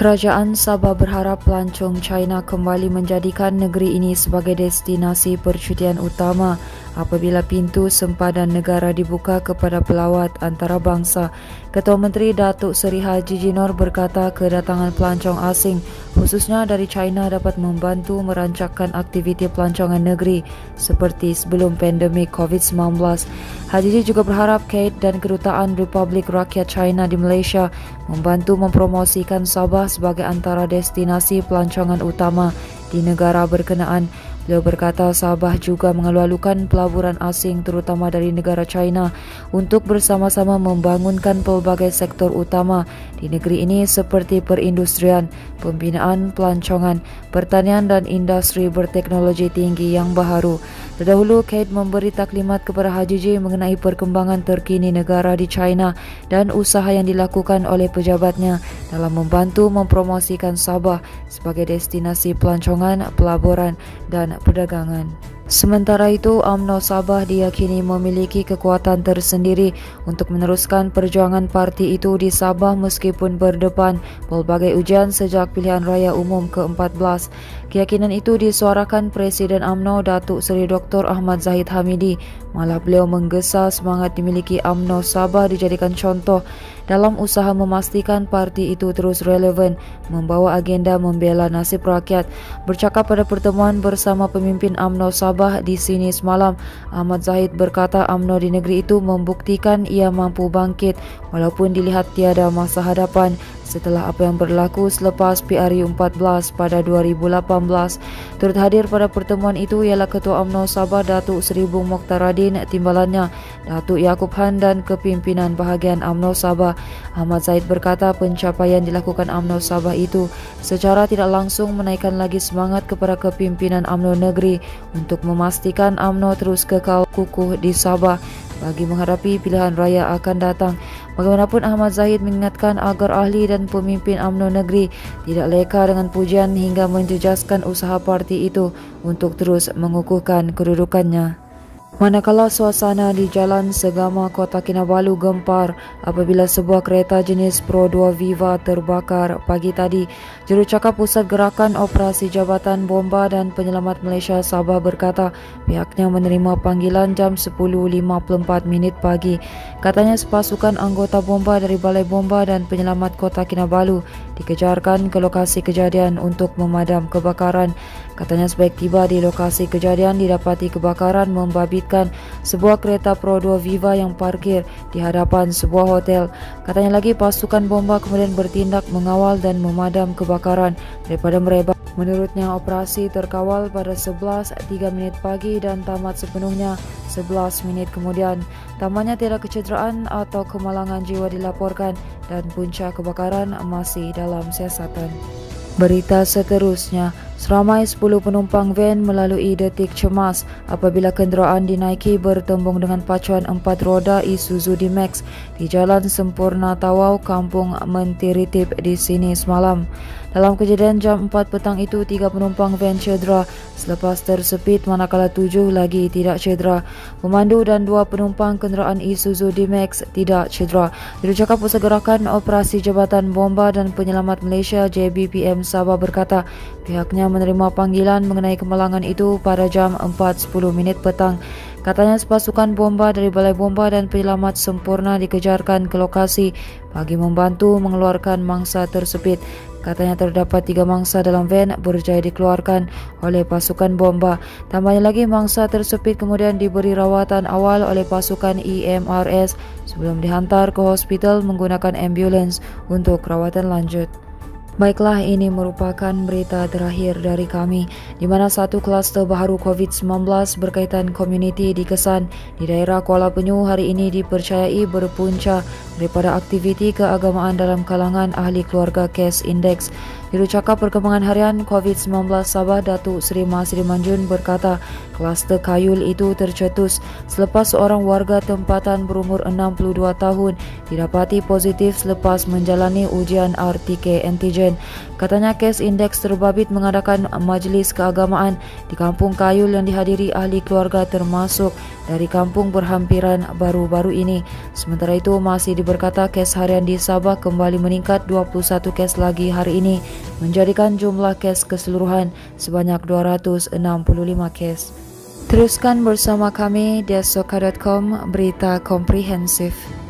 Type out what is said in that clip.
Kerajaan Sabah berharap pelancong China kembali menjadikan negeri ini sebagai destinasi percutian utama apabila pintu sempadan negara dibuka kepada pelawat antarabangsa. Ketua Menteri Datuk Seri Haji Jinor berkata kedatangan pelancong asing khususnya dari China dapat membantu merancangkan aktiviti pelancongan negeri seperti sebelum pandemik COVID-19. Haji Jinor juga berharap KAID dan Kedutaan Republik Rakyat China di Malaysia membantu mempromosikan Sabah sebagai antara destinasi pelancongan utama di negara berkenaan. Beliau berkata Sabah juga mengelualukan pelaburan asing terutama dari negara China untuk bersama-sama membangunkan pelbagai sektor utama di negeri ini seperti perindustrian, pembinaan, pelancongan, pertanian dan industri berteknologi tinggi yang baharu. Terdahulu, KAID memberi taklimat kepada Haji J mengenai perkembangan terkini negara di China dan usaha yang dilakukan oleh pejabatnya dalam membantu mempromosikan Sabah sebagai destinasi pelancongan, pelaburan dan perdagangan. Sementara itu, UMNO Sabah diyakini memiliki kekuatan tersendiri untuk meneruskan perjuangan parti itu di Sabah meskipun berdepan pelbagai ujian sejak pilihan raya umum ke-14. Keyakinan itu disuarakan Presiden UMNO Datuk Seri Dr. Ahmad Zahid Hamidi. Malah beliau menggesa semangat dimiliki UMNO Sabah dijadikan contoh dalam usaha memastikan parti itu terus relevan membawa agenda membela nasib rakyat. Bercakap pada pertemuan bersama pemimpin UMNO Sabah di sini semalam, Ahmad Zahid berkata UMNO di negeri itu membuktikan ia mampu bangkit walaupun dilihat tiada masa hadapan setelah apa yang berlaku selepas PRU 14 pada 2018. Turut hadir pada pertemuan itu ialah Ketua UMNO Sabah Datuk Seri Bung Mokhtaradin, timbalannya Datuk Yaakob Han dan kepimpinan bahagian UMNO Sabah. Ahmad Zahid berkata pencapaian dilakukan UMNO Sabah itu secara tidak langsung menaikkan lagi semangat kepada kepimpinan UMNO negeri untuk memastikan UMNO terus kekal kukuh di Sabah bagi menghadapi pilihan raya akan datang. Bagaimanapun, Ahmad Zahid mengingatkan agar ahli dan pemimpin UMNO negeri tidak leka dengan pujian hingga menjejaskan usaha parti itu untuk terus mengukuhkan kedudukannya. Manakala suasana di Jalan Segama Kota Kinabalu gempar apabila sebuah kereta jenis Pro 2 Viva terbakar pagi tadi. Jurucakap Pusat Gerakan Operasi Jabatan Bomba dan Penyelamat Malaysia Sabah berkata pihaknya menerima panggilan jam 10.54 pagi. Katanya sepasukan anggota bomba dari Balai Bomba dan Penyelamat Kota Kinabalu dikejarkan ke lokasi kejadian untuk memadam kebakaran. Katanya sebaik tiba di lokasi kejadian didapati kebakaran membabitkan sebuah kereta Pro 2 Viva yang parkir di hadapan sebuah hotel. Katanya lagi pasukan bomba kemudian bertindak mengawal dan memadam kebakaran daripada merebak. Menurutnya operasi terkawal pada 11.03 pagi dan tamat sepenuhnya 11 minit kemudian. Tamanya tiada kecederaan atau kemalangan jiwa dilaporkan dan punca kebakaran masih dalam siasatan. Berita seterusnya, seramai 10 penumpang van melalui detik cemas apabila kenderaan dinaiki bertembung dengan pacuan 4 roda Isuzu D-Max di Jalan Sempurna Tawau, Kampung Mentiritip di sini semalam. Dalam kejadian jam 4 petang itu, 3 penumpang van cedera selepas tersepit manakala 7 lagi tidak cedera. Pemandu dan 2 penumpang kenderaan Isuzu D-Max tidak cedera. Jurucakap Pusat Gerakan Operasi Jabatan Bomba dan Penyelamat Malaysia JBPM Sabah berkata pihaknya menerima panggilan mengenai kemalangan itu pada jam 4.10 petang. Katanya sepasukan bomba dari Balai Bomba dan Penyelamat Sempurna dikejarkan ke lokasi bagi membantu mengeluarkan mangsa tersepit. Katanya terdapat 3 mangsa dalam van berjaya dikeluarkan oleh pasukan bomba. Tambahnya lagi mangsa tersepit kemudian diberi rawatan awal oleh pasukan EMRS sebelum dihantar ke hospital menggunakan ambulans untuk rawatan lanjut. Baiklah, ini merupakan berita terakhir dari kami di mana satu kluster baharu COVID-19 berkaitan komuniti dikesan di daerah Kuala Penyu hari ini dipercayai berpunca daripada aktiviti keagamaan dalam kalangan ahli keluarga kes indeks. Jurucakap Perkembangan Harian COVID-19 Sabah Datuk Seri Mahsiri Manjun berkata kluster Kayul itu tercetus selepas seorang warga tempatan berumur 62 tahun didapati positif selepas menjalani ujian RTK antigen. Katanya kes indeks terbabit mengadakan majlis keagamaan di Kampung Kayul yang dihadiri ahli keluarga termasuk dari kampung berhampiran baru-baru ini. Sementara itu masih diberkata kes harian di Sabah kembali meningkat 21 kes lagi hari ini, menjadikan jumlah kes keseluruhan sebanyak 265 kes. Teruskan bersama kami di Soka.com, berita komprehensif.